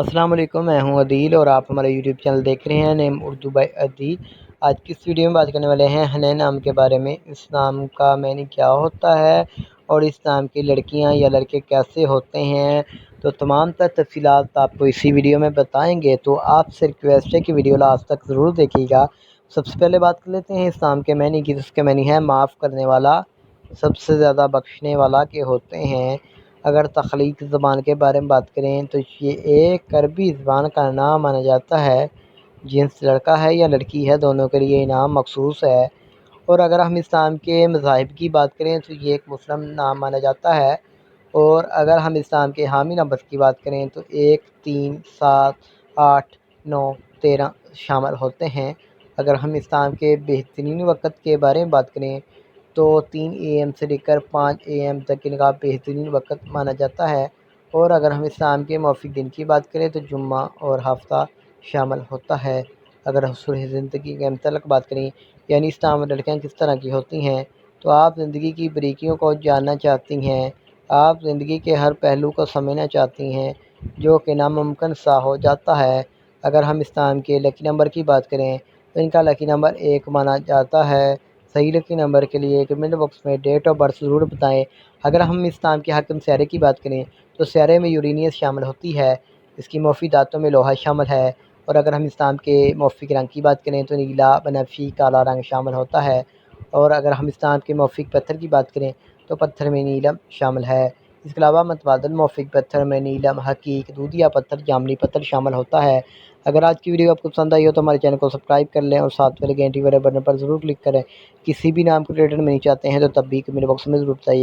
السلام علیکم، میں ہوں عدیل اور آپ ہمارے یوٹیوب چینل دیکھ رہے ہیں نیم اردو بائی عدیل۔ آج کی اس ویڈیو میں بات کرنے والے ہیں حنین نام کے بارے میں۔ اس نام کا معنی کیا ہوتا ہے اور اس نام کی لڑکیاں یا لڑکے کیسے ہوتے ہیں، تو تمام تر تفصیلات آپ کو اسی ویڈیو میں بتائیں گے، تو آپ سے ریکویسٹ ہے کہ ویڈیو لاسٹ تک ضرور دیکھیے گا۔ سب سے پہلے بات کر لیتے ہیں اس نام کے معنی کی، جس کے معنی ہے معاف کرنے والا، سب سے زیادہ بخشنے والا کے ہوتے ہیں۔ اگر تخلیق زبان کے بارے میں بات کریں تو یہ ایک عربی زبان کا نام مانا جاتا ہے۔ جنس لڑکا ہے یا لڑکی ہے، دونوں کے لیے یہ نام مخصوص ہے۔ اور اگر ہم اس نام کے مذاہب کی بات کریں تو یہ ایک مسلم نام مانا جاتا ہے۔ اور اگر ہم اس نام کے حامی نمبر کی بات کریں تو 1، 3، 7، 8، 9، 13 شامل ہوتے ہیں۔ اگر ہم اس نام کے بہترین وقت کے بارے میں بات کریں تو 3 AM سے لے کر 5 AM تک ان کا بہترین وقت مانا جاتا ہے۔ اور اگر ہم اس نام کے موافق دن کی بات کریں تو جمعہ اور ہفتہ شامل ہوتا ہے۔ اگر حصول زندگی کے متعلق بات کریں، یعنی اس نام میں لڑکیاں کس طرح کی ہوتی ہیں، تو آپ زندگی کی باریکیوں کو جاننا چاہتی ہیں، آپ زندگی کے ہر پہلو کو سمجھنا چاہتی ہیں جو کہ ناممکن سا ہو جاتا ہے۔ اگر ہم اس نام کے لکی نمبر کی بات کریں تو ان کا لکی نمبر 1 مانا جاتا ہے۔ صحیح لکی نمبر کے لیے کمنٹ باکس میں ڈیٹ آف برتھ ضرور بتائیں۔ اگر ہم اس نام کے حاکم سیارے کی بات کریں تو سیارے میں یورینیس شامل ہوتی ہے، اس کی موافق دھاتوں میں لوہا شامل ہے۔ اور اگر ہم اس نام کے موافق رنگ کی بات کریں تو نیلا، بنفشی، کالا رنگ شامل ہوتا ہے۔ اور اگر ہم اس نام کے موافق پتھر کی بات کریں تو پتھر میں نیلم شامل ہے۔ اس کے علاوہ متبادل موافق پتھر میں نیلم، حقیق، دودھیا پتھر، جامنی پتھر شامل ہوتا ہے۔ اگر آج کی ویڈیو آپ کو پسند آئی ہو تو ہمارے چینل کو سبسکرائب کر لیں اور ساتھ والے گھنٹی والے بٹن پر ضرور کلک کریں۔ کسی بھی نام کو ریلیٹڈ میں نہیں چاہتے ہیں تو تب بھی کمنٹ باکس میں ضرور بتائیے۔